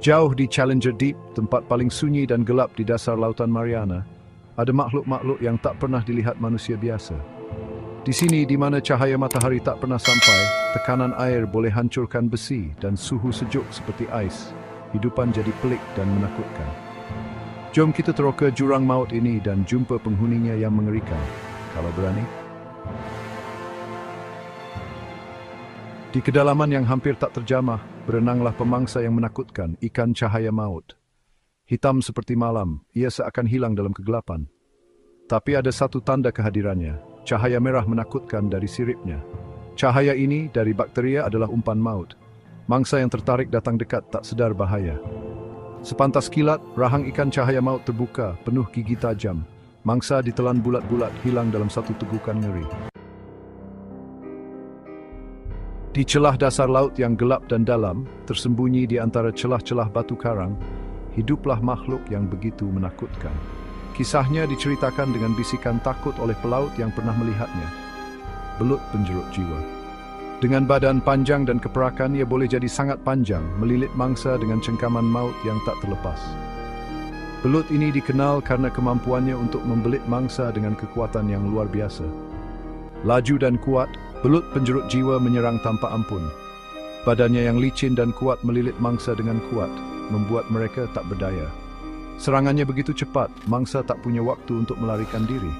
Jauh di Challenger Deep, tempat paling sunyi dan gelap di dasar Lautan Mariana, ada makhluk-makhluk yang tak pernah dilihat manusia biasa. Di sini, di mana cahaya matahari tak pernah sampai, tekanan air boleh hancurkan besi dan suhu sejuk seperti ais. Hidupan jadi pelik dan menakutkan. Jom kita teroka jurang maut ini dan jumpa penghuninya yang mengerikan. Kalau berani. Di kedalaman yang hampir tak terjamah, berenanglah pemangsa yang menakutkan, ikan cahaya maut. Hitam seperti malam, ia seakan hilang dalam kegelapan. Tapi ada satu tanda kehadirannya, cahaya merah menakutkan dari siripnya. Cahaya ini dari bakteria adalah umpan maut. Mangsa yang tertarik datang dekat tak sedar bahaya. Sepantas kilat, rahang ikan cahaya maut terbuka, penuh gigi tajam. Mangsa ditelan bulat-bulat, hilang dalam satu tegukan ngeri. Di celah dasar laut yang gelap dan dalam, tersembunyi di antara celah-celah batu karang, hiduplah makhluk yang begitu menakutkan. Kisahnya diceritakan dengan bisikan takut oleh pelaut yang pernah melihatnya. Belut penjerut jiwa. Dengan badan panjang dan keperakan, ia boleh jadi sangat panjang, melilit mangsa dengan cengkaman maut yang tak terlepas. Belut ini dikenal karena kemampuannya untuk membelit mangsa dengan kekuatan yang luar biasa. Laju dan kuat, belut penjerut jiwa menyerang tanpa ampun. Badannya yang licin dan kuat melilit mangsa dengan kuat, membuat mereka tak berdaya. Serangannya begitu cepat, mangsa tak punya waktu untuk melarikan diri.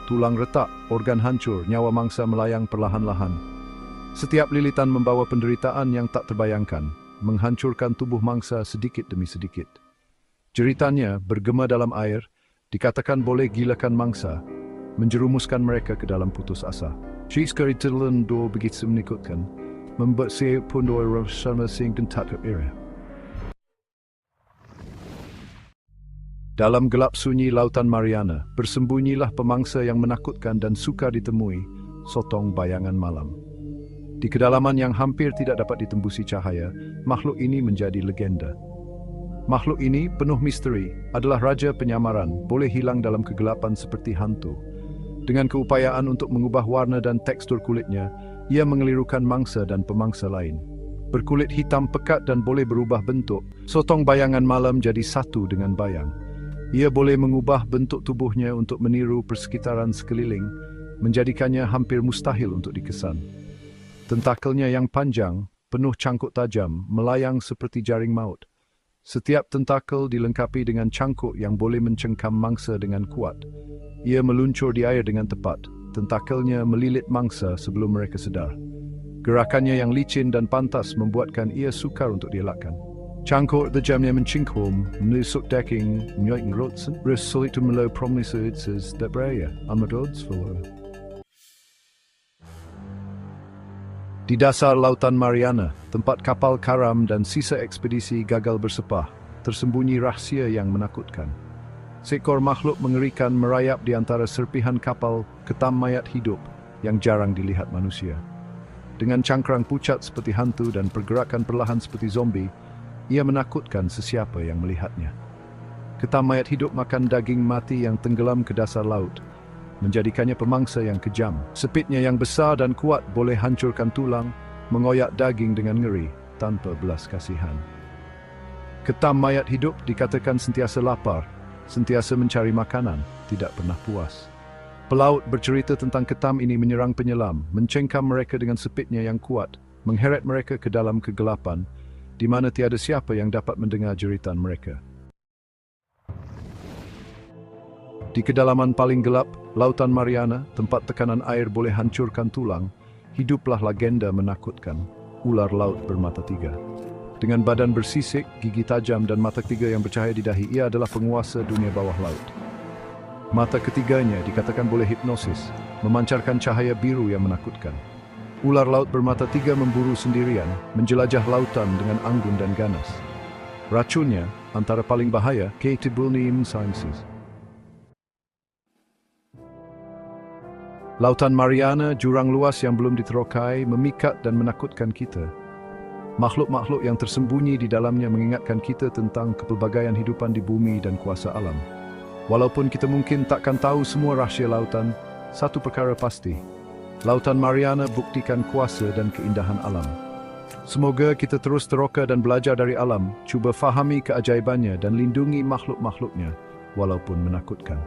Tulang retak, organ hancur, nyawa mangsa melayang perlahan-lahan. Setiap lilitan membawa penderitaan yang tak terbayangkan, menghancurkan tubuh mangsa sedikit demi sedikit. Jeritannya bergema dalam air, dikatakan boleh gilakan mangsa, menjerumuskan mereka ke dalam putus asa. Jika itelan do begitu menakutkan, membuat saya pun doa sama sing gentat ke area. Dalam gelap sunyi Lautan Mariana, bersembunyilah pemangsa yang menakutkan dan sukar ditemui, sotong bayangan malam. Di kedalaman yang hampir tidak dapat ditembusi cahaya, makhluk ini menjadi legenda. Makhluk ini penuh misteri, adalah raja penyamaran, boleh hilang dalam kegelapan seperti hantu. Dengan keupayaan untuk mengubah warna dan tekstur kulitnya, ia mengelirukan mangsa dan pemangsa lain. Berkulit hitam pekat dan boleh berubah bentuk, sotong bayangan malam jadi satu dengan bayang. Ia boleh mengubah bentuk tubuhnya untuk meniru persekitaran sekeliling, menjadikannya hampir mustahil untuk dikesan. Tentakelnya yang panjang, penuh cangkuk tajam, melayang seperti jaring maut. Setiap tentakel dilengkapi dengan cangkuk yang boleh mencengkam mangsa dengan kuat. Ia meluncur di air dengan tepat, tentakelnya melilit mangsa sebelum mereka sedar. Gerakannya yang licin dan pantas membuatkan ia sukar untuk dielakkan. Cangkuk tajamnya mencingkum, menusuk daging, menyoik rotsen, resulit melau promises debraya, amadods for. Di dasar Lautan Mariana, tempat kapal karam dan sisa ekspedisi gagal bersepah, tersembunyi rahsia yang menakutkan. Seekor makhluk mengerikan merayap di antara serpihan kapal ketam mayat hidup yang jarang dilihat manusia. Dengan cangkrang pucat seperti hantu dan pergerakan perlahan seperti zombie, ia menakutkan sesiapa yang melihatnya. Ketam mayat hidup makan daging mati yang tenggelam ke dasar laut, menjadikannya pemangsa yang kejam. Sepitnya yang besar dan kuat boleh hancurkan tulang, mengoyak daging dengan ngeri, tanpa belas kasihan. Ketam mayat hidup dikatakan sentiasa lapar, sentiasa mencari makanan, tidak pernah puas. Pelaut bercerita tentang ketam ini menyerang penyelam, mencengkam mereka dengan sepitnya yang kuat, mengheret mereka ke dalam kegelapan, di mana tiada siapa yang dapat mendengar jeritan mereka. Di kedalaman paling gelap, Lautan Mariana, tempat tekanan air boleh hancurkan tulang, hiduplah legenda menakutkan, ular laut bermata tiga. Dengan badan bersisik, gigi tajam dan mata ketiga yang bercahaya di dahi, ia adalah penguasa dunia bawah laut. Mata ketiganya dikatakan boleh hipnosis, memancarkan cahaya biru yang menakutkan. Ular laut bermata tiga memburu sendirian, menjelajah lautan dengan anggun dan ganas. Racunnya, antara paling bahaya, K-Tibulnium Sciences. Lautan Mariana, jurang luas yang belum diterokai, memikat dan menakutkan kita. Makhluk-makhluk yang tersembunyi di dalamnya mengingatkan kita tentang kepelbagaian hidupan di bumi dan kuasa alam. Walaupun kita mungkin takkan tahu semua rahsia lautan, satu perkara pasti, Lautan Mariana buktikan kuasa dan keindahan alam. Semoga kita terus teroka dan belajar dari alam, cuba fahami keajaibannya dan lindungi makhluk-makhluknya, walaupun menakutkan.